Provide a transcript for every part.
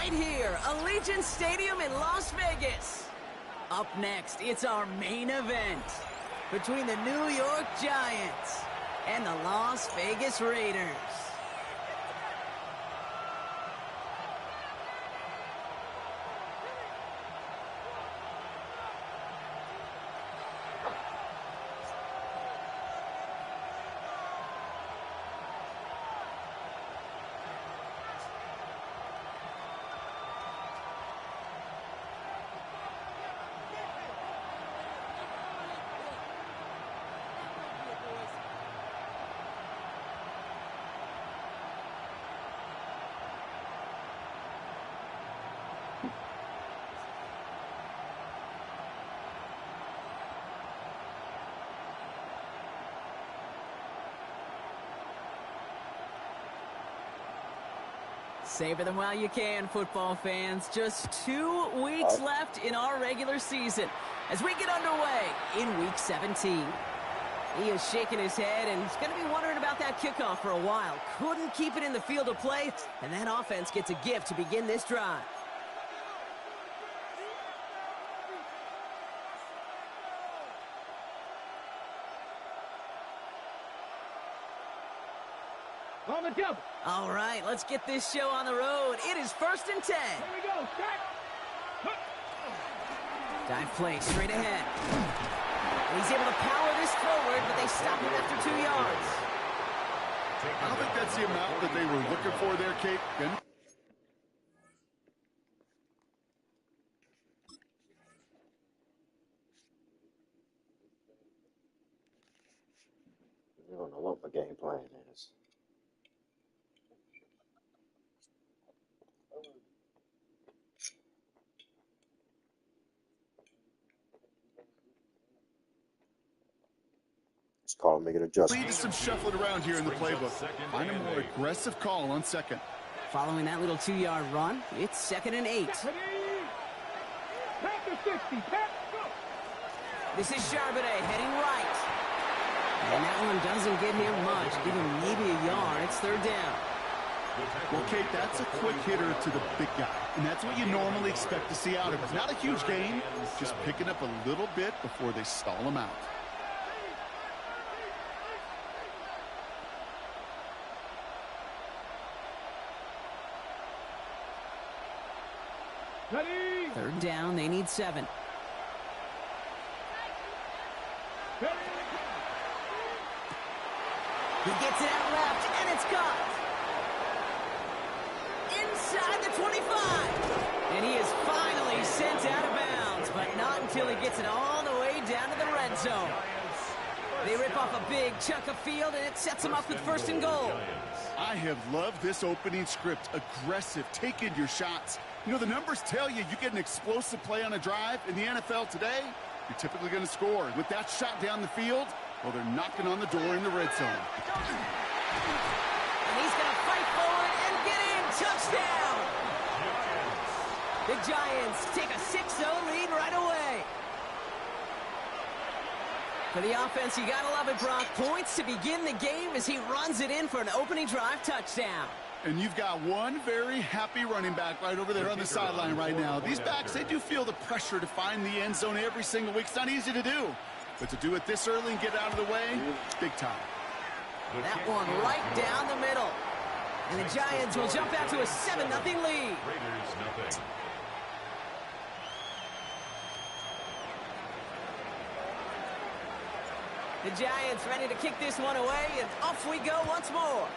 right here, Allegiant Stadium in Las Vegas. Up next, it's our main event between the New York Giants and the Las Vegas Raiders. Savor them while you can, football fans. Just 2 weeks left in our regular season as we get underway in Week 17. He is shaking his head, and he's going to be wondering about that kickoff for a while. Couldn't keep it in the field of play, and that offense gets a gift to begin this drive. On the jump. All right, let's get this show on the road. It is 1st and 10. Here we go. Start. Dive play straight ahead. And he's able to power this forward, but they stop him after 2 yards. I don't think that's the amount that they were looking for there, Kate. You don't know what my game plan is. Just call and make an adjustment. Lead to some shuffling around here in the playbook. Find a more aggressive call on second. Following that little 2-yard run, it's 2nd and 8. This is Charbonnet heading right. And that one doesn't get him much. Give him maybe a yard. It's 3rd down. Well, Kate, that's a quick hitter to the big guy. And that's what you normally expect to see out of him. Not a huge gain, just picking up a little bit before they stall him out. Ready. 3rd down, they need 7. Ready. He gets it out left, and it's caught. Inside the 25. And he is finally sent out of bounds, but not until he gets it all the way down to the red zone. They rip off a big chunk of field, and it sets them up with 1st and goal. I have loved this opening script. Aggressive, taking your shots. You know, the numbers tell you you get an explosive play on a drive in the NFL today, you're typically going to score. With that shot down the field, well, they're knocking on the door in the red zone. And he's going to fight forward and get in. Touchdown! The Giants take a 6-0 lead right away. For the offense, you got to love it, Brock. Points to begin the game as he runs it in for an opening drive touchdown. And you've got one very happy running back right over there on the sideline right now. These backs, they do feel the pressure to find the end zone every single week. It's not easy to do. But to do it this early and get out of the way, big time. That one right down the middle. And the Giants will jump out to a 7-0 lead. The Giants ready to kick this one away, and off we go once more.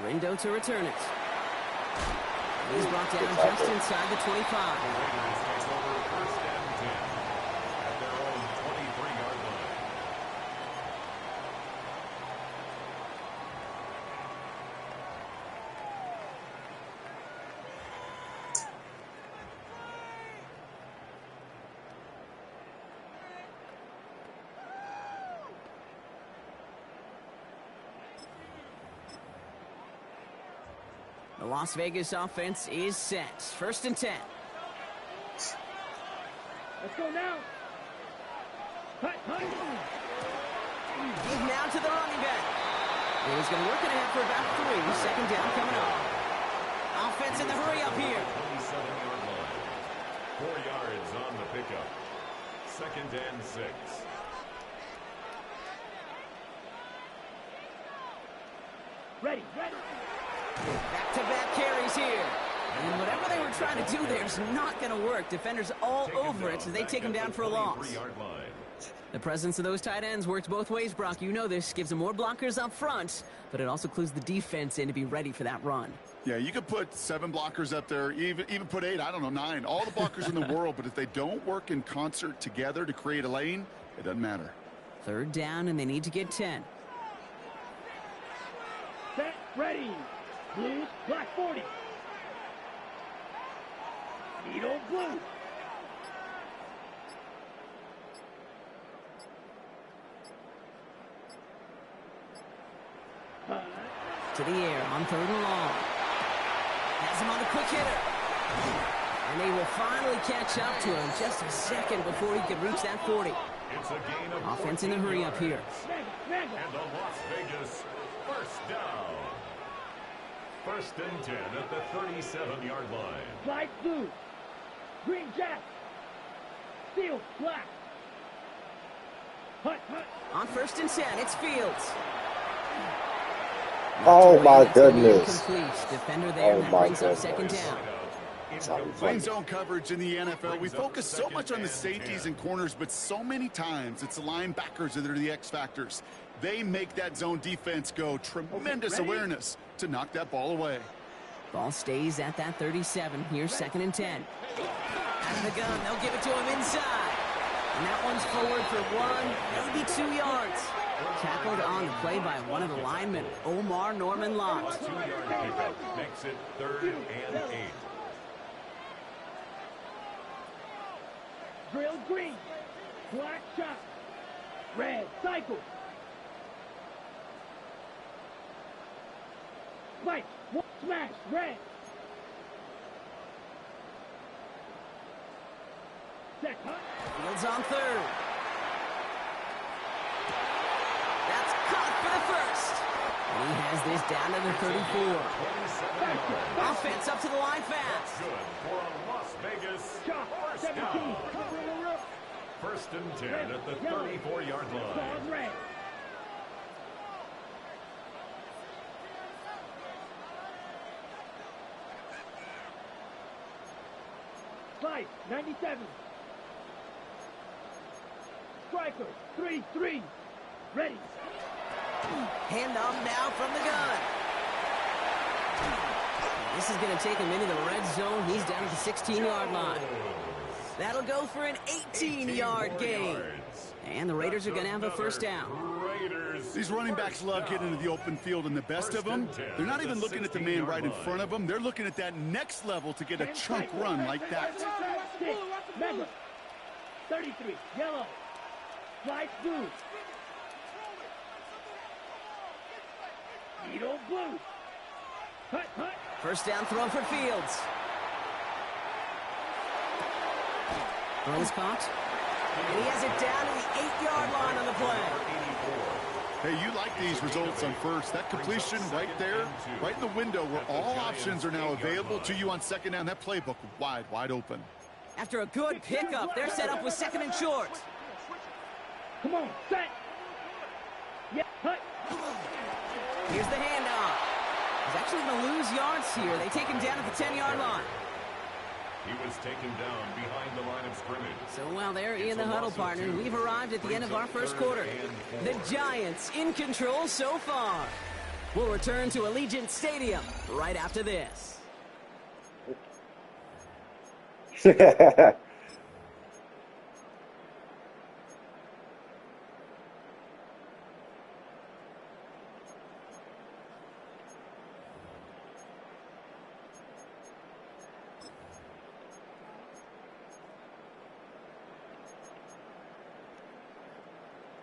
Rindo to return it. He's brought down just inside the 25. The Las Vegas offense is set. 1st and 10. Let's go now. Cut. Give now to the running back. He's going to work it ahead for about 3. 2nd down coming up. Offense in the hurry up here. 27-yard line. 4 yards on the pickup. 2nd and 6. Ready, ready. Back-to-back carries here. And whatever they were trying to do there is not going to work. Defenders all over it as they take him down for a loss. The presence of those tight ends works both ways, Brock. You know this. Gives them more blockers up front, but it also clues the defense in to be ready for that run. Yeah, you could put 7 blockers up there, even put 8, I don't know, 9. All the blockers in the world, but if they don't work in concert together to create a lane, it doesn't matter. 3rd down, and they need to get 10. Set, ready. Blues, black 40. Needle blue. To the air on 3rd and long. Has him on the quick hitter. And they will finally catch up to him just a second before he can reach that 40. It's a gain of Offense in the hurry up here. And the Las Vegas 1st down. 1st and 10 at the 37-yard line. Light blue. Green jack. Steel black. Hut, hut. On 1st and 10, it's Fields. Oh my goodness. Defender there, Oh that my brings up goodness. 2nd down. Playing zone coverage in the NFL, we focus so much on the safeties and corners, but so many times it's the linebackers that are the X factors. They make that zone defense go. Tremendous awareness to knock that ball away. Ball stays at that 37. Here's 2nd and 10. Out of the gun, they'll give it to him inside. And that one's forward for 1, maybe 2 yards. Tackled on the play by one of the linemen, Omar Norman Lott. 2-yard pickup makes it 3rd and 8. Drill green. Black shot. Red cycle. Spike. Smash. Red. Set. Hut. Fields on 3rd. That's caught for the 1st. And he has this down to the 34. Offense up to the line fast. Good for a Las Vegas Shot. 1st 17. down. 1st and 10 at the 34-yard line. Solid red. Five, 97. Striker, 3-3. Ready. Hand off now from the gun. This is going to take him into the red zone. He's down at the 16-yard line. That'll go for an 18-yard gain. And the Raiders are going to have a 1st down. These running backs love getting into the open field, and the best of them, they're not even looking at the man right in front of them. They're looking at that next level to get a chunk run like that. Mega. 33, yellow. Light blue. Needle blue. Hut, hut. 1st down throw for Fields. Throws caught. And he has it down to the 8-yard line on the play. Hey, you like these results on 1st. That completion right there, right in the window where all options are now available to you on 2nd down. That playbook wide open. After a good pickup, they're set up with 2nd and short. Come on, set. Yeah, hut. Here's the handoff. He's actually going to lose yards here. They take him down at the 10-yard line. He was taken down behind the line of scrimmage. So while they're in the huddle, partner, we've arrived at the end of our 1st quarter. The Giants in control so far. We'll return to Allegiant Stadium right after this.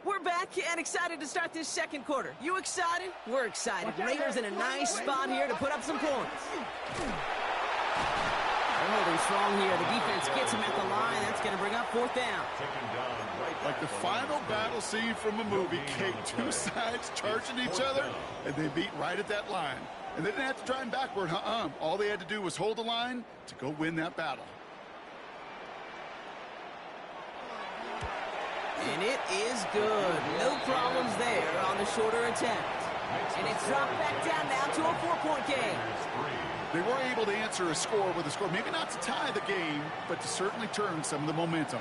We're back and excited to start this 2nd quarter. You excited? We're excited. Raiders in a nice spot here to put up some points. They're holding strong here. The defense gets him at the line. That's going to bring up 4th down. Like the final battle scene from a movie, Kate, 2 sides charging each other, and they beat right at that line. And they didn't have to drive him backward. All they had to do was hold the line to go win that battle. And it is good. No problems there on the shorter attempt. And it's dropped back down now to a 4-point game. They were able to answer a score with a score. Maybe not to tie the game, but to certainly turn some of the momentum.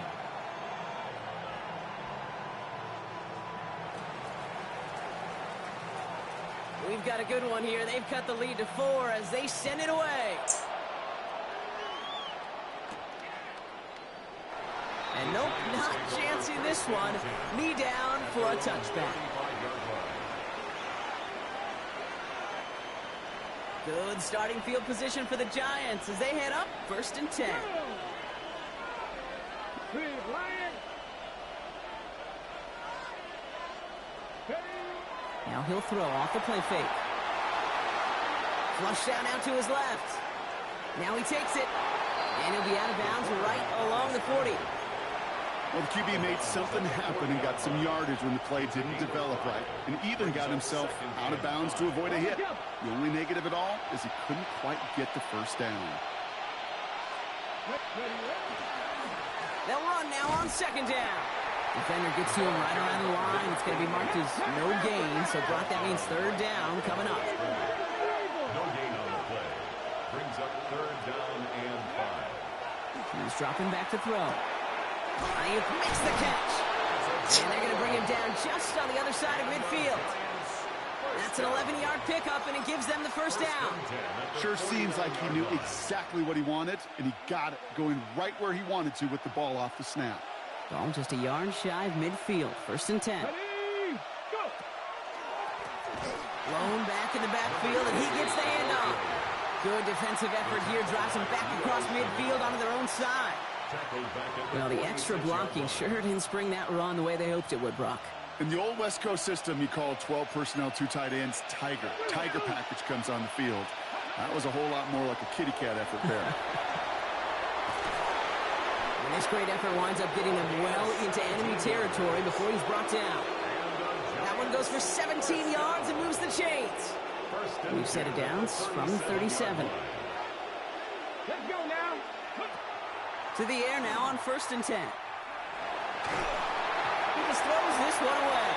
We've got a good one here. They've cut the lead to 4 as they send it away. And nope, not chancing this one. Knee down for a touchback. Good starting field position for the Giants as they head up 1st and 10. Now he'll throw off the play fake. Flush down out to his left. Now he takes it. And he'll be out of bounds right along the 40. Well, the QB made something happen and got some yardage when the play didn't develop right, and even got himself out of bounds to avoid a hit. The only negative at all is he couldn't quite get the first down. They'll run now on 2nd down. Defender gets to him right around the line. It's going to be marked as no gain, so Brock, that means 3rd down coming up. No gain on the play. Brings up 3rd down and 5. He's dropping back to throw. Ayuk makes the catch. And they're going to bring him down just on the other side of midfield. That's an 11-yard pickup, and it gives them the 1st down. Sure seems like he knew exactly what he wanted, and he got it going right where he wanted to with the ball off the snap. Ball just a yard shy of midfield. 1st and 10. Blown back in the backfield, and he gets the handoff. Good defensive effort here. Drives him back across midfield onto their own side. Well, the extra blocking sure didn't spring that run the way they hoped it would, Brock. In the old West Coast system, you called 12 personnel, 2 tight ends, Tiger. Tiger package comes on the field. That was a whole lot more like a kitty cat effort there. And this great effort winds up getting them well into enemy territory before he's brought down. That one goes for 17 yards and moves the chains. We've set it down from 37. Let's go now. To the air now on 1st and 10. He just throws this one away.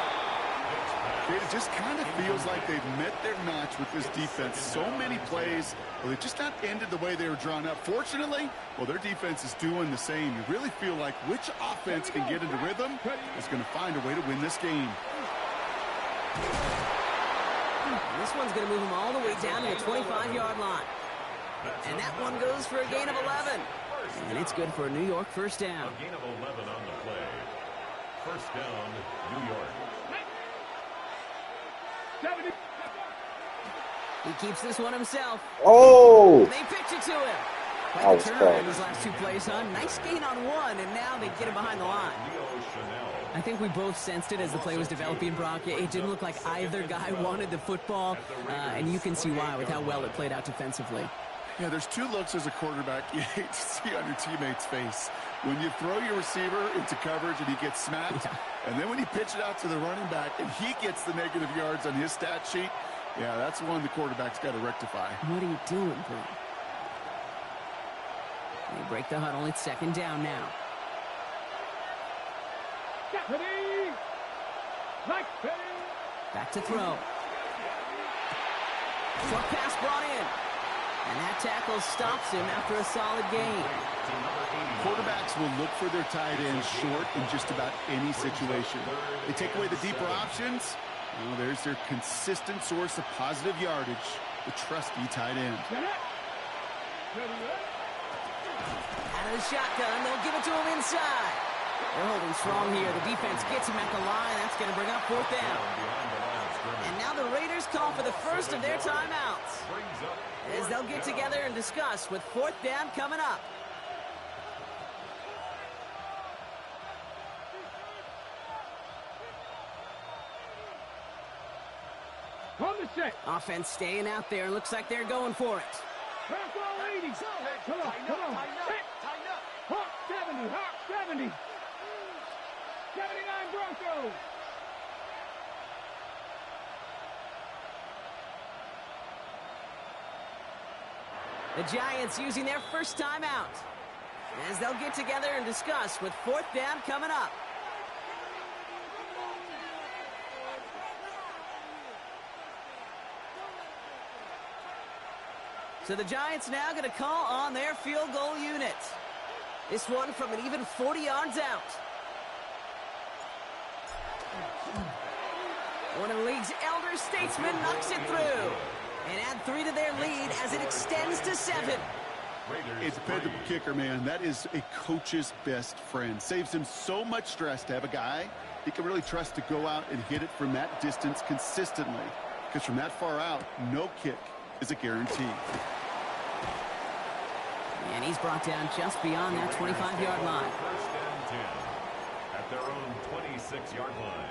It just kind of feels like they've met their match with this defense. So many plays, well, they've just not ended the way they were drawn up. Fortunately, well, their defense is doing the same. You really feel like which offense can get into rhythm is going to find a way to win this game. This one's going to move them all the way down to the 25-yard line. And that one goes for a gain of 11. And it's good for a New York 1st down. A gain of 11 on the play. 1st down, New York. He keeps this one himself. Oh! They pitch it to him. That Quite was the turn close. in these last 2 plays, huh? Nice gain on 1, and now they get him behind the line. I think we both sensed it as the play was developing, Brock. It didn't look like either guy wanted the football, and you can see why with how well it played out defensively. Yeah, there's 2 looks as a quarterback you hate to see on your teammate's face. When you throw your receiver into coverage and he gets smacked, and then when you pitch it out to the running back and he gets the negative yards on his stat sheet, yeah, that's one the quarterback's got to rectify. What are you doing, bro? They break the huddle. It's 2nd down now. Back to throw. Short pass brought in. And that tackle stops him after a solid gain. Quarterbacks will look for their tight ends short in just about any situation. They take away the deeper options. Well, there's their consistent source of positive yardage, the trusty tight end. Out of the shotgun, they'll give it to him inside. They're holding strong here. The defense gets him at the line. That's going to bring up 4th down. And now the Raiders call for the first of their timeouts, as they'll get together and discuss with 4th down coming up. On the set. Offense staying out there. Looks like they're going for it. Half all 80. Come on. Hawk 70. Hawk 70. 79 Broncos. The Giants using their first timeout as they'll get together and discuss with 4th down coming up. So the Giants now going to call on their field goal unit. This one from an even 40 yards out. One of the league's elder statesmen knocks it through. And add 3 to their lead as it extends to 7. A dependable kicker, man. That is a coach's best friend. Saves him so much stress to have a guy he can really trust to go out and hit it from that distance consistently. Because from that far out, no kick is a guarantee. And he's brought down just beyond that 25-yard line. First and 10 at their own 26-yard line.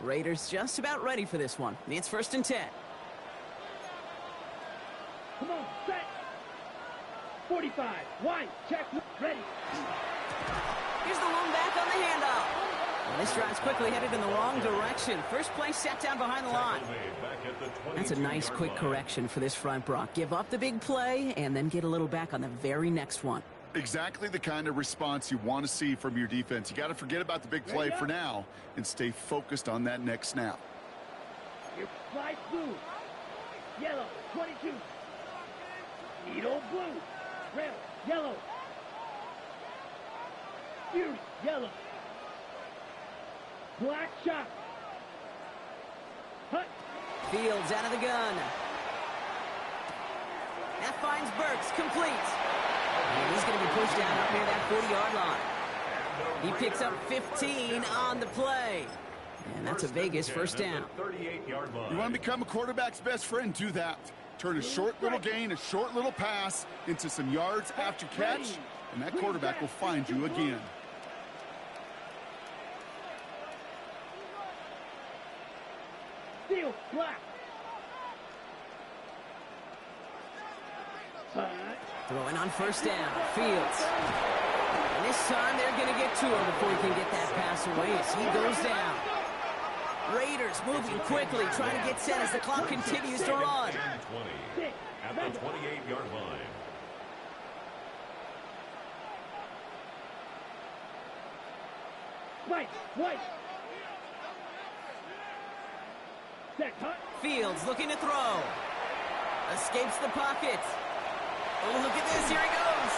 Raiders just about ready for this one. It's 1st and 10. Come on, set. 45. Wide. Check. Ready. Here's the lone back on the handoff. Well, this drive's quickly headed in the wrong direction. First play set down behind the line. That's a nice quick correction for this front, Brock. Give up the big play and then get a little back on the very next one. Exactly the kind of response you want to see from your defense. You got to forget about the big play for now and stay focused on that next snap. Your fly blue. Yellow. 22. Needle blue. Red. Yellow. Fury. Yellow. Black shot. Hut. Fields out of the gun. That finds Burks, complete. And he's going to be pushed down up near that 40-yard line. He picks up 15 on the play. And that's a Vegas first down. You want to become a quarterback's best friend? Do that. Turn a short little gain, a short little pass into some yards after catch, and that quarterback will find you again. Steel. Black. Throwing on first down. Fields. And this time they're going to get to him before he can get that pass away as he goes down. Raiders moving quickly, trying to get set as the clock continues to run. 20 at the 28-yard line. White. Set. Hut. Fields looking to throw. Escapes the pocket. Oh, look at this. Here he goes.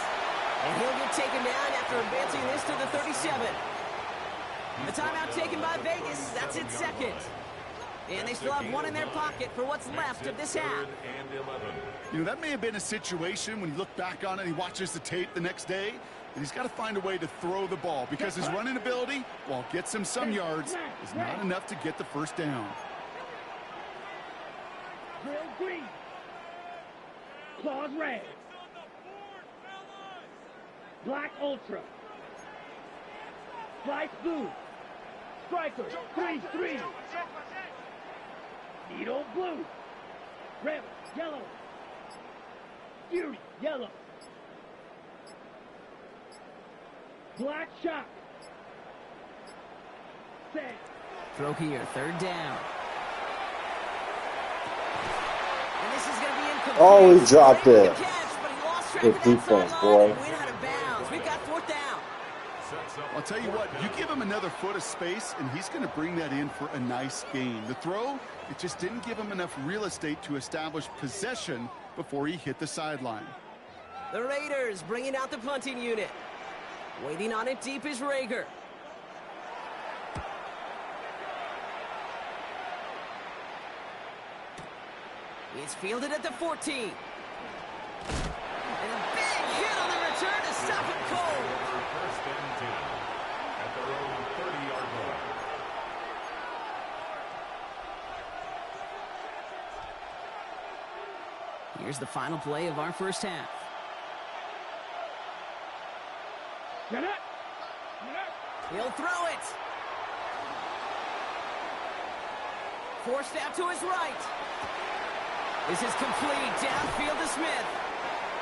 And he'll get taken down after advancing this to the 37. The timeout taken by Vegas. That's its second. And they still have one in their pocket for what's left of this half. You know, that may have been a situation when you look back on it and he watches the tape the next day, and he's got to find a way to throw the ball because his running ability, while it gets him some yards, is not enough to get the first down. Grill green. Claws red. Black ultra. Slice blue. Striker. 3-3. Needle blue. Red. Yellow. Fury. Yellow. Black shot. Set. Throw here, 3rd down. And this is going to be incomplete. Oh, he dropped it. Catch, but he lost track Good of that defense, sideline boy. and went out of bounds. We've got 4th down. I'll tell you what, you give him another foot of space, and he's going to bring that in for a nice gain. The throw, it just didn't give him enough real estate to establish possession before he hit the sideline. The Raiders bringing out the punting unit. Waiting on it deep is Rager. It's fielded at the 14. And a big hit on the return to stop it cold. First and 10 at their own 30-yard line. Here's the final play of our first half. Get it. He'll throw it. Forced out to his right. This is complete. Downfield to Smith.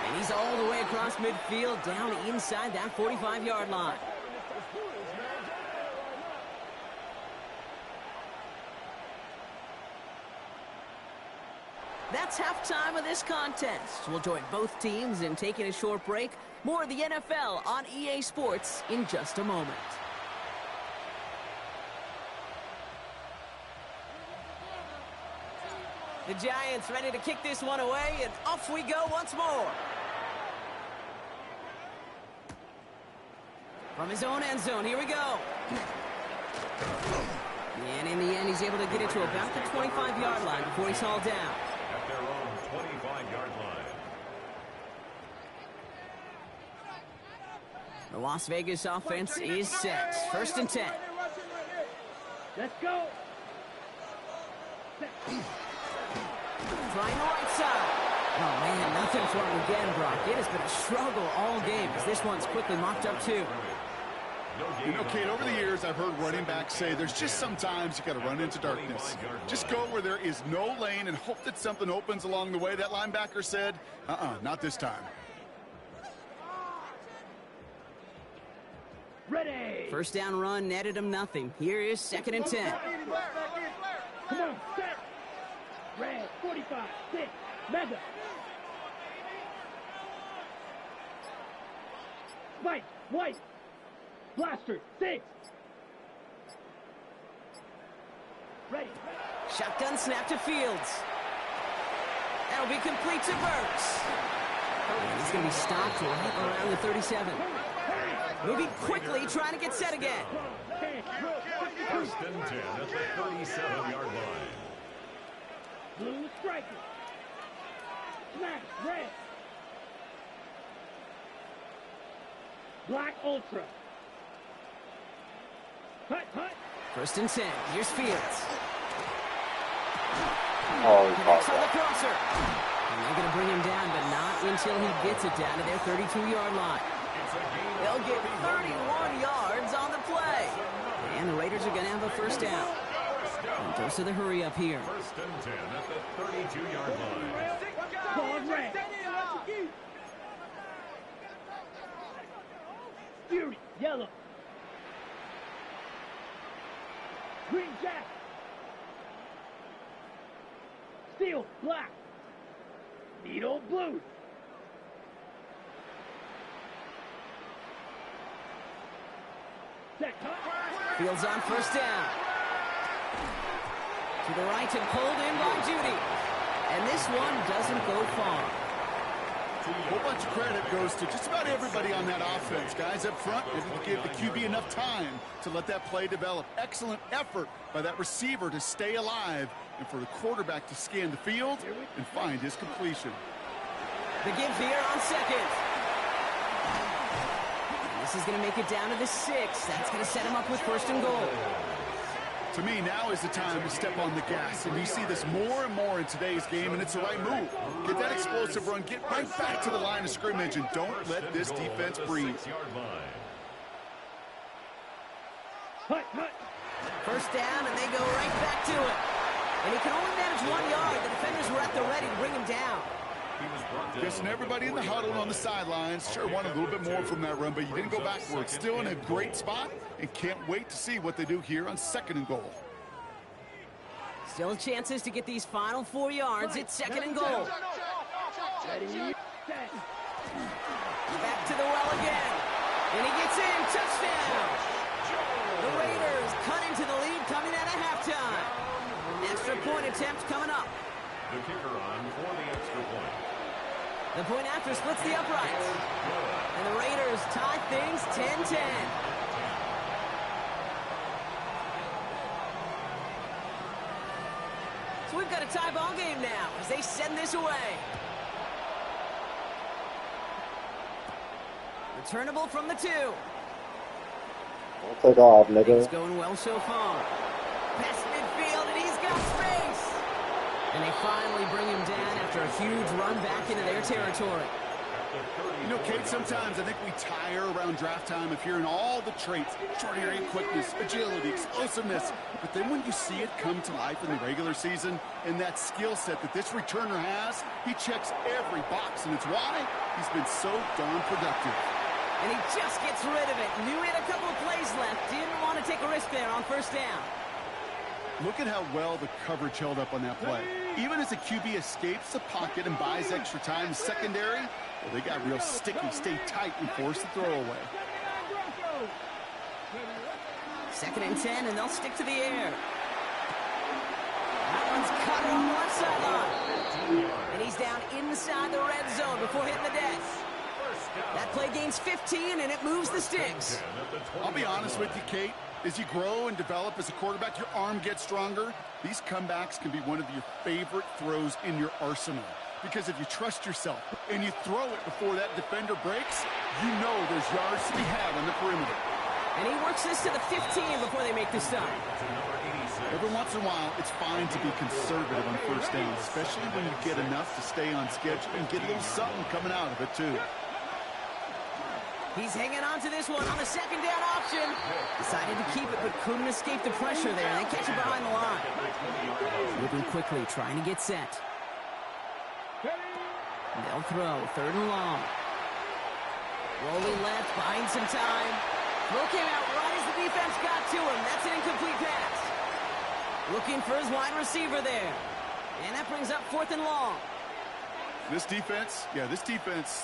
And he's all the way across midfield, down inside that 45-yard line. That's halftime of this contest. We'll join both teams in taking a short break. More of the NFL on EA Sports in just a moment. The Giants ready to kick this one away, and off we go once more. From his own end zone, here we go. And in the end, he's able to get it to about the 25-yard line before he's hauled down. At their own 25-yard line. The Las Vegas offense is set. 1st and 10. Let's go. Trying the right side. Oh, man, nothing for him again, Brock. It has been a struggle all game as this one's quickly mopped up, too. You know, Kate, over the years, I've heard running backs say there's just sometimes you got to run into darkness. Just go where there is no lane and hope that something opens along the way. That linebacker said, not this time. Ready. 1st down run netted him nothing. Here is 2nd and 10. Come on, set. Red, 45, 6, mega. White, white. Blaster, 6. Ready. Shotgun snap to Fields. That'll be complete to Burks. And he's going to be stopped right around the 37. Moving quickly, trying to get set again. 1st and 10 at the 37-yard line. Blue striker. Smash, red. Black ultra. Hut, hut. 1st and 10. Here's Fields. Oh, he Connects caught on the that. crosser. And they're going to bring him down, but not until he gets it down to their 32-yard line. They'll get 31 yards on the play. And the Raiders are going to have a 1st down. And dose of the hurry up here. 1st and 10 at the 32-yard line. Ball red. Fury, yellow. Green jack. Steel, black. Needle, blue. Set, hut. Fields on 1st down. To the right and pulled in by Judy. And this one doesn't go far. A whole bunch of credit goes to just about everybody on that offense. Guys up front, able to give the QB enough time to let that play develop. Excellent effort by that receiver to stay alive and for the quarterback to scan the field and find his completion. The give here on 2nd. And this is going to make it down to the 6. That's going to set him up with 1st and goal. To me, now is the time to step on the gas, and you see this more and more in today's game, and it's the right move. Get that explosive run, get right back to the line of scrimmage, and don't let this defense breathe. Hut, hut. 1st down, and they go right back to it. And he can only manage 1 yard. The defenders were at the ready to bring him down. Guessing everybody in the huddle on the sidelines sure wanted a little bit more from that run, but you didn't go backwards. Still in a great spot, and can't wait to see what they do here on 2nd and goal. Still chances to get these final 4 yards. It's 2nd and goal. Ready, set. Back to the well again. And he gets in. Touchdown. The Raiders cut into the lead coming out of halftime. Extra point attempt coming up. The kicker on for the extra point. The point after splits the uprights. And the Raiders tie things 10-10. So we've got a tie ball game now as they send this away. Returnable from the 2. Don't take off, Things nigga. going well so far. Past midfield, and he's got space. And they finally bring him down after a huge run back into their territory. You know, Kate, sometimes I think we tire around draft time of hearing all the traits, short area quickness, agility, explosiveness. But then when you see it come to life in the regular season and that skill set that this returner has, he checks every box, and it's why he's been so darn productive. And he just gets rid of it. Knew he had a couple of plays left. Didn't want to take a risk there on first down. Look at how well the coverage held up on that play. Even as a QB escapes the pocket and buys extra time in secondary, well, they got real sticky, stay tight, and force the throw away. 2nd and 10, and they'll stick to the air. That one's cut on the left sideline. And he's down inside the red zone before hitting the deck. That play gains 15, and it moves the sticks. I'll be honest with you, Kate. As you grow and develop as a quarterback, your arm gets stronger. These comebacks can be one of your favorite throws in your arsenal. Because if you trust yourself and you throw it before that defender breaks, you know there's yards to be had on the perimeter. And he works this to the 15 before they make the stop. Every once in a while, it's fine to be conservative on first down, especially when you get enough to stay on schedule and get a little something coming out of it, too. He's hanging on to this one on the 2nd down option. Decided to keep it, but couldn't escape the pressure there. And they catch it behind the line. Moving quickly, trying to get set. They'll throw, 3rd and long. Rolling left, buying some time. Throw came out right as the defense got to him. That's an incomplete pass. Looking for his wide receiver there. And that brings up 4th and long. This defense,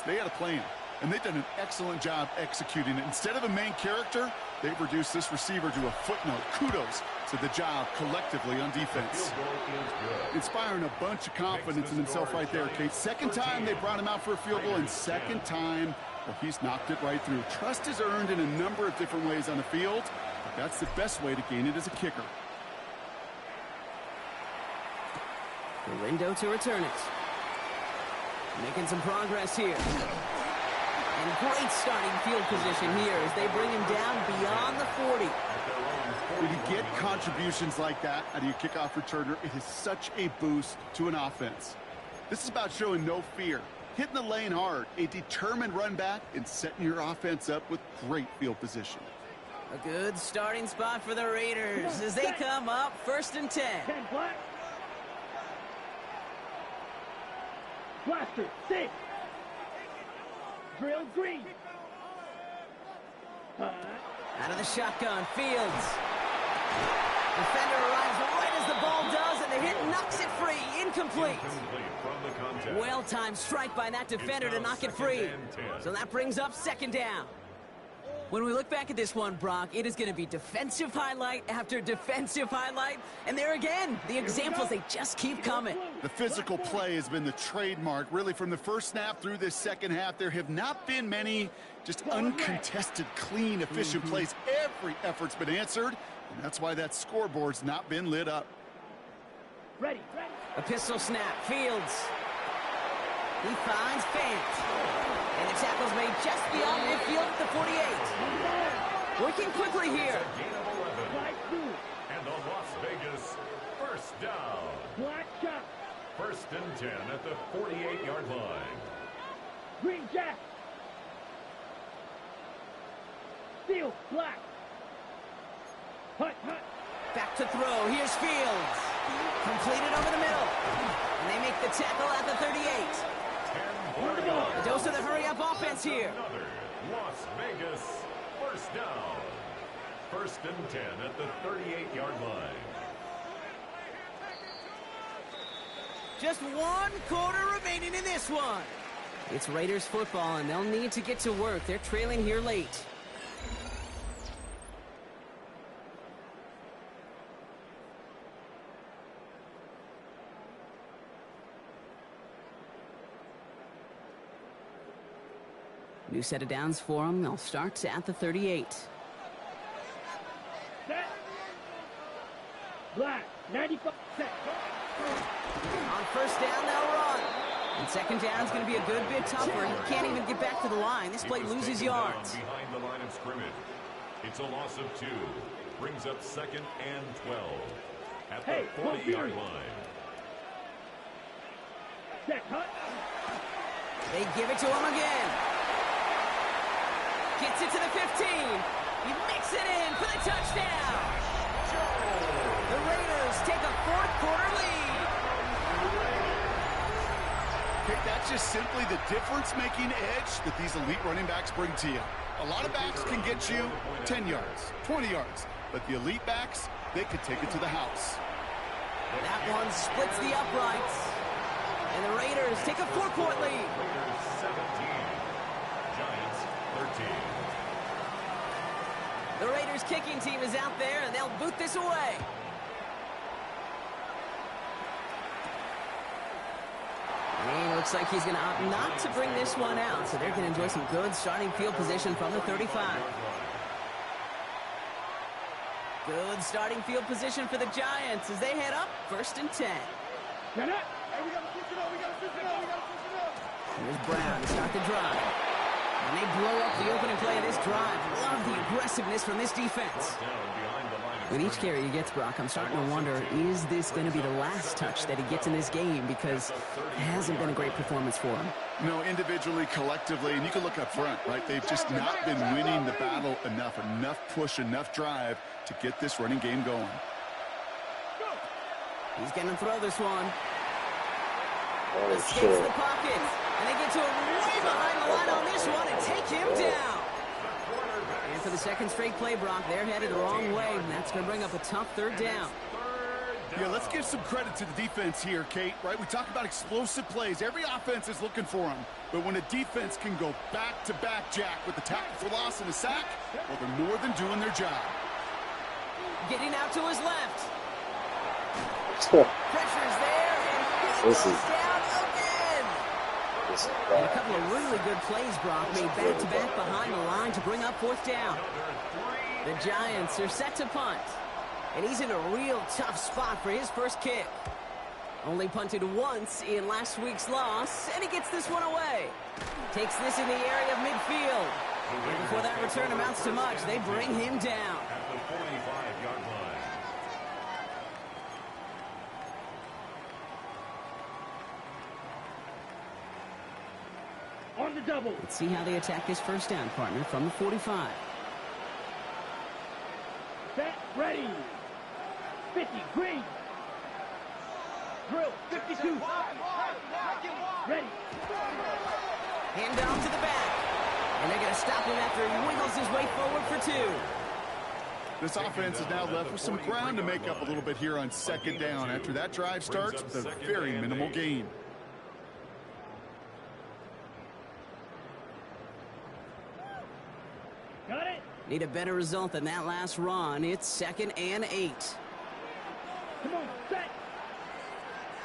they had a plan. And they've done an excellent job executing it. Instead of a main character, they've reduced this receiver to a footnote. Kudos to the job collectively on defense. Inspiring a bunch of confidence in himself right there, Kate. 2nd time they brought him out for a field goal, and 2nd time, well, he's knocked it right through. Trust is earned in a number of different ways on the field, but that's the best way to gain it as a kicker. Galindo to return it. Making some progress here. And great starting field position here as they bring him down beyond the 40. When you get contributions like that out of your kickoff returner, it is such a boost to an offense. This is about showing no fear, hitting the lane hard, a determined run back, and setting your offense up with great field position. A good starting spot for the Raiders as they come up 1st and 10. Blaster, 6. Drill green. Out of the shotgun, Fields. Defender arrives right as the ball does, and the hit knocks it free. Incomplete. Well-timed strike by that defender to knock it free. So that brings up 2nd down. When we look back at this one, Brock, it is going to be defensive highlight after defensive highlight. And there again, the examples, they just keep coming. The physical play has been the trademark, really, from the first snap through this 2nd half. There have not been many just uncontested, clean, efficient plays. Every effort's been answered, and that's why that scoreboard's not been lit up. Ready. A pistol snap, Fields. He finds Fant. And the tackle's made just beyond midfield at the 48. Working quickly here. And the Las Vegas 1st down. Black shot. 1st and 10 at the 48-yard line. Green jack. Steel, black. Hut. Back to throw. Here's Fields. Completed over the middle. And they make the tackle at the 38. A dose of the hurry-up offense here. Another Las Vegas 1st down. 1st and 10 at the 38-yard line. Just 1 quarter remaining in this one. It's Raiders football, and they'll need to get to work. They're trailing here late. New set of downs for them. They'll start at the 38. Set. Black, 95 set. On 1st down, they'll run. And 2nd down is going to be a good bit tougher. He can't even get back to the line. This play loses yards. Behind the line of scrimmage. It's a loss of 2. Brings up 2nd and 12 at the 40-yard line. Set, hut. They give it to him again. Gets it to the 15. He makes it in for the touchdown. The Raiders take a fourth-quarter lead. Okay, that's just simply the difference-making edge that these elite running backs bring to you. A lot of backs can get you 10 yards, 20 yards, but the elite backs, they could take it to the house. That one splits the uprights. And the Raiders take a 4-point lead. Raiders 17, Giants 13. The Raiders kicking team is out there, and they'll boot this away. And looks like he's going to opt not to bring this one out, so they're going to enjoy some good starting field position from the 35. Good starting field position for the Giants as they head up 1st and 10. Get it. Hey, we got to switch it up. We got to switch it up. We got to switch it up. Here's Brown to start the drive. And they blow up the opening play of this drive. Love the aggressiveness from this defense. With each carry he gets, Brock, I'm starting to wonder, is this going to be the last touch that he gets in this game? Because it hasn't been a great performance for him. No, individually, collectively, and you can look up front, right? They've just not been winning the battle enough push, enough drive to get this running game going. He's going to throw this one. Oh, Escapes shit. the pocket. And they get to him way behind the line on this one and take him down. And for the second straight play, Brock, they're headed the wrong way, and that's going to bring up a tough 3rd down. Yeah, let's give some credit to the defense here, Kate, right? We talk about explosive plays. Every offense is looking for them. But when a defense can go back-to-back, Jack, with the tackle for loss and a sack, well, they're more than doing their job. Getting out to his left. This Pressure's there, and he This goes is- down again. is And a bad. couple of really good plays, Brock, made back-to-back behind the line to bring up 4th down. The Giants are set to punt. And he's in a real tough spot for his first kick. Only punted once in last week's loss, and he gets this one away. Takes this in the area of midfield. And before that return amounts to much, they bring him down. At the 45-yard line. On the double. Let's see how they attack this first down, partner, from the 45. Set. Ready. 50. Green. Drill. 52. Ready. Hand off to the back. And they're going to stop him after he wiggles his way forward for 2. This offense is now left with some ground to make up a little bit here on 2nd down after that drive starts with a very minimal gain. Got it. Need a better result than that last run. It's 2nd and 8. Come on. Set.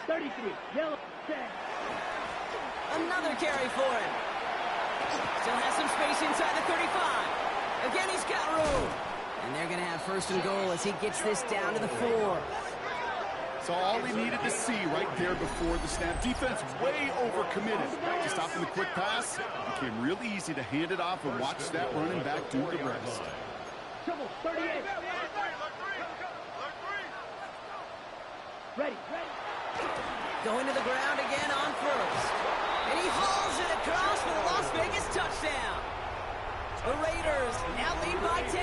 33. Yellow. Set. Another carry for him. Still has some space inside the 35. Again, he's got room. And they're going to have 1st and goal as he gets this down to the 4. So all he needed to see right there before the snap. Defense way overcommitted. To stop in the quick pass, it became really easy to hand it off and watch that running back do the rest. Double. 38. Ready. Going to the ground again on 1st. And he hauls it across for the Las Vegas touchdown. The Raiders now lead by 10.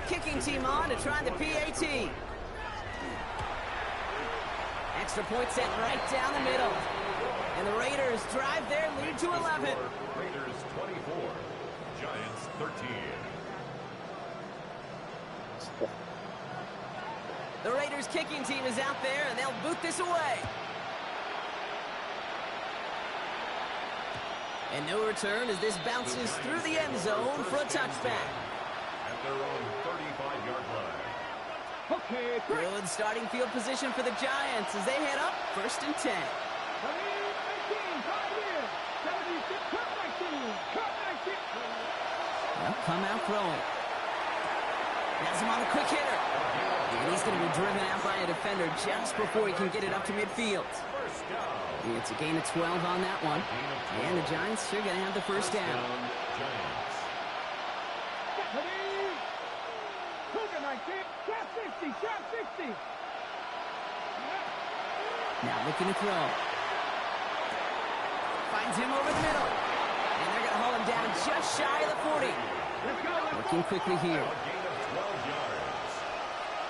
Kicking team on to try the PAT. Extra point set right down the middle. And the Raiders drive their lead to 11. Raiders 24, Giants 13. The Raiders kicking team is out there, and they'll boot this away. And no return as this bounces through the end zone for a touchback. At their own 35-yard line. Okay. Good starting field position for the Giants as they head up 1st and 10. 19. 5 here. 76. Cut 19. Cut 19. They'll come out throwing. Has him on the quick hitter. And he's going to be driven out by a defender just before he can get it up to midfield. First down. It's a gain of 12 on that one. And the Giants are going to have the first down. Giants. Ready. Cougar 19. Shot 60. Shot 60. Now looking to throw. finds him over the middle. And they're going to haul him down just shy of the 40. Working quickly here. A gain of 12 yards.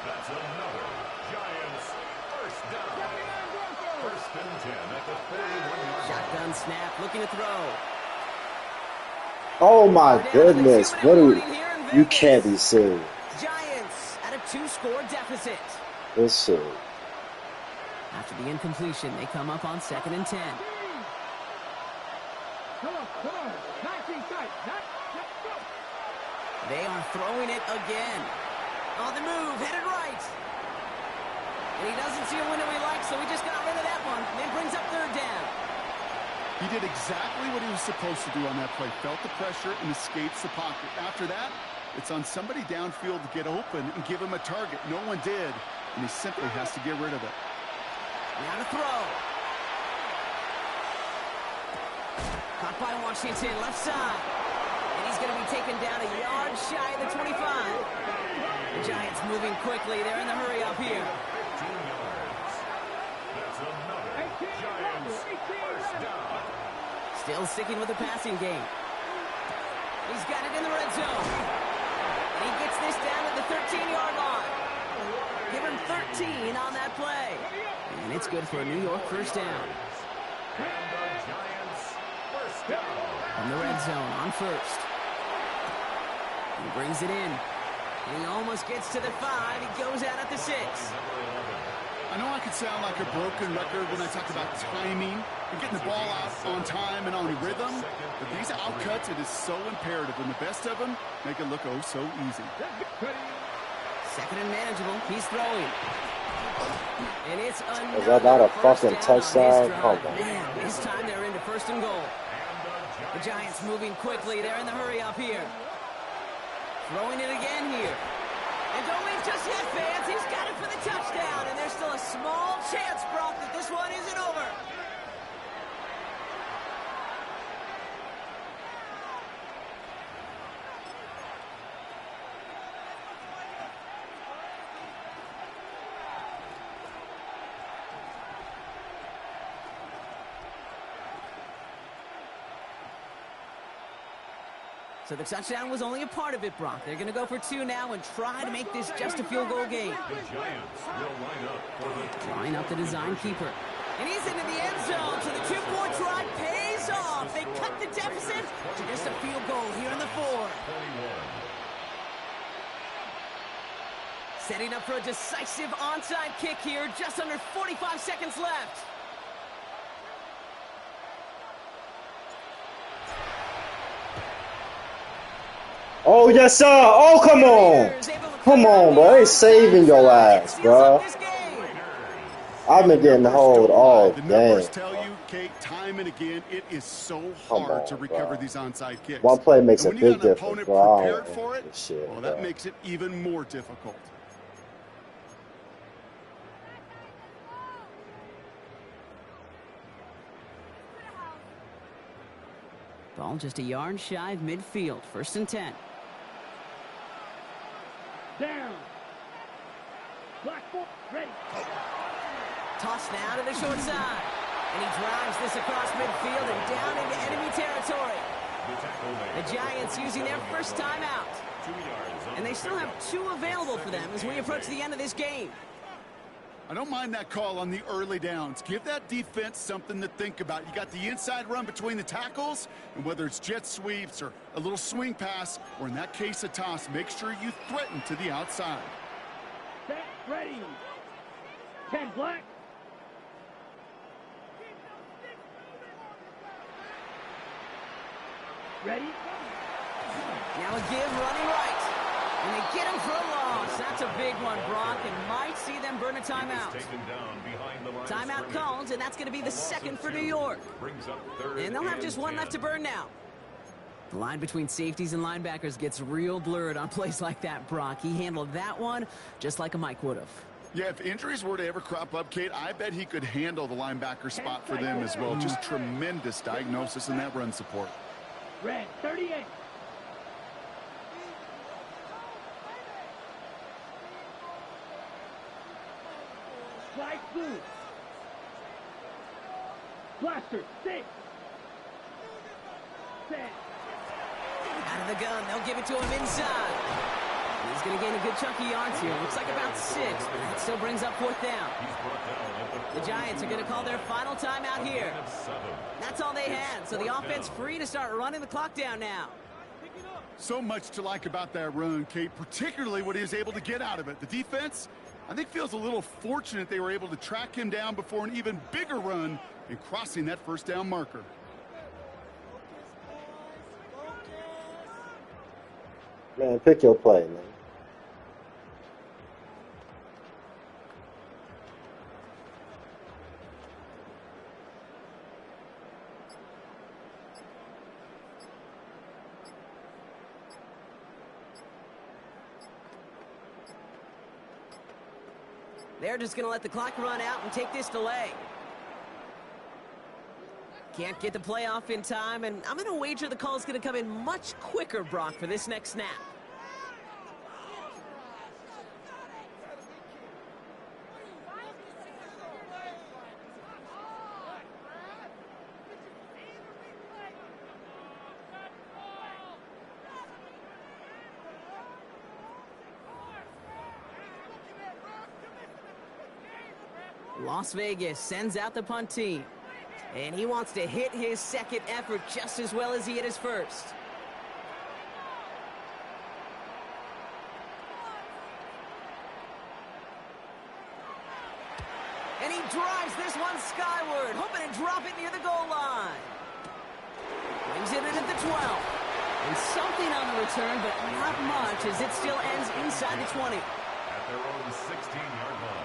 That's another Giants first down. First and 10 at the 31-yard line. Shotgun snap, looking to throw. Oh my goodness. What do you can't be serious. Giants at a 2-score deficit. This shit. After the incompletion, they come up on 2nd and 10. Come on. 19 tight. They are throwing it again. On the move, headed right. And he doesn't see a window he likes, so he just got rid of that one. And it brings up 3rd down. He did exactly what he was supposed to do on that play. Felt the pressure and escapes the pocket. After that, it's on somebody downfield to get open and give him a target. No one did, and he simply has to get rid of it. Now to throw. Caught by Washington, left side. And he's going to be taken down a yard shy of the 25. The Giants moving quickly. They're in the hurry up here. 2 yards. That's another Giants first down. Still sticking with the passing game. He's got it in the red zone. And he gets this down at the 13-yard line. Give him 13 on that play. And it's good for a New York first down. And the Giants first down. From the red zone on first. He brings it in. And he almost gets to the 5. He goes out at the 6. I know I could sound like a broken record when I talk about timing and getting the ball out on time and on rhythm, but these outcuts, it is so imperative, and the best of them make it look oh so easy. 2nd and manageable. He's throwing. And it's Is that not a fucking touchdown? Come on. Man, this time they're into 1st and goal. The Giants moving quickly. They're in the hurry up here. Throwing it again here. And don't leave just yet, fans. He's got it for the touchdown. And there's still a small chance, Brock, that this one isn't over. So the touchdown was only a part of it, Brock. They're going to go for 2 now and try to make this just a field goal game. The Giants will line up for the Line up the design keeper. And he's into the end zone, so the 2-point try pays off. They cut the deficit to just a field goal here in the 4th. 21. Setting up for a decisive onside kick here, just under 45 seconds left. Oh, yes, sir. Oh, come on. Come on, bro. They saving your ass, bro. I've been getting hold all The day. numbers tell you, Kate, time and again, it is so hard to recover these onside kicks. One play makes And a when you big got an difference, opponent bro. I don't prepared for like it, this shit, well, bro. that makes it even more difficult. Ball just a yard shy of midfield. 1st and 10. Down. Black ball. Ready. Toss now to the short side. And he drives this across midfield and down into enemy territory. The Giants using their first timeout. 2 yards. And they still have 2 available for them as we approach the end of this game. I don't mind that call on the early downs. Give that defense something to think about. You got the inside run between the tackles, and whether it's jet sweeps or a little swing pass, or in that case a toss, make sure you threaten to the outside. Set. Ready. 10 black. Ready. Now a give running right. And they get him for a loss. That's a big one, Brock, and might see them burn a timeout. Taken down behind the line of Timeout scrimmage. called, and that's going to be the second for New York. Brings up 3rd And they'll have just 1 left to burn now. The line between safeties and linebackers gets real blurred on plays like that, Brock. He handled that one just like a Mike would have. Yeah, if injuries were to ever crop up, Kate, I bet he could handle the linebacker spot for them as well. Just tremendous diagnosis in that run support. Red. 38. Slide blue. Blaster. 6. Out of the gun, they'll give it to him inside. He's going to gain a good chunk of yards here. Looks like about 6, but that still brings up 4th down. The Giants are going to call their final timeout here. That's all they had, so the offense free to start running the clock down now. So much to like about that run, Kate, particularly what he was able to get out of it. The defense, I think, feels a little fortunate they were able to track him down before an even bigger run and crossing that 1st down marker. Man, pick your play, man. They're just going to let the clock run out and take this delay. Can't get the play off in time, and I'm going to wager the call is going to come in much quicker, Brock, for this next snap. Las Vegas sends out the punt team. And he wants to hit his 2nd effort just as well as he hit his 1st. And he drives this one skyward, hoping to drop it near the goal line. Brings it in at the 12. And something on the return, but not much, as it still ends inside the 20. At their own 16-yard line.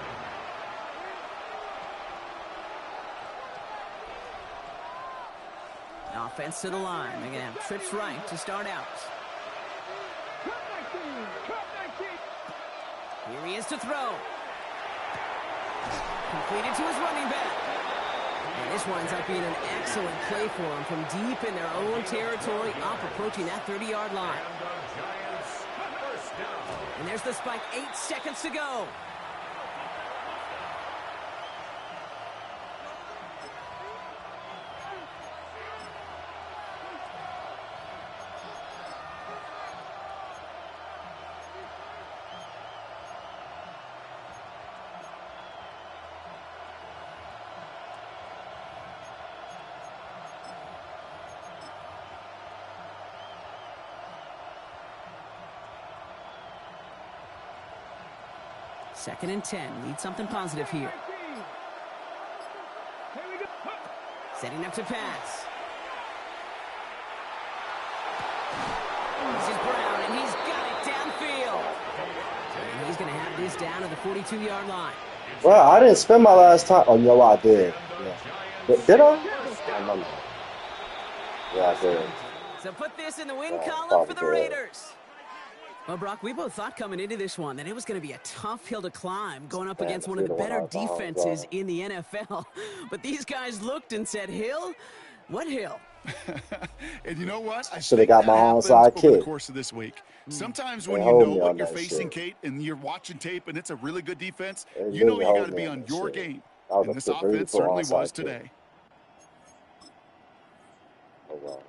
Offense to the line. They're going to have trips right to start out. Here he is to throw. Completed to his running back. And this winds up being an excellent play for him from deep in their own territory, up approaching that 30-yard line. And there's the spike. 8 seconds to go. Second and 10. Need something positive here. Setting up to pass. This is Brown, and he's got it downfield. And he's going to have this down to the 42-yard line. Well, I didn't spend my last time. Oh, no, I did. Yeah. Did I? Yeah, I did. So put this in the win column for the Raiders. Well, Brock, we both thought coming into this one that it was going to be a tough hill to climb going up against one of the better defenses in the NFL. But these guys looked and said, Hill? What hill? And you know what? I should have got my onside kick over the course of this week. Sometimes when you know what you're facing, Kate, and you're watching tape and it's a really good defense, you know you got to be on your game. And this offense certainly was today. Oh, wow.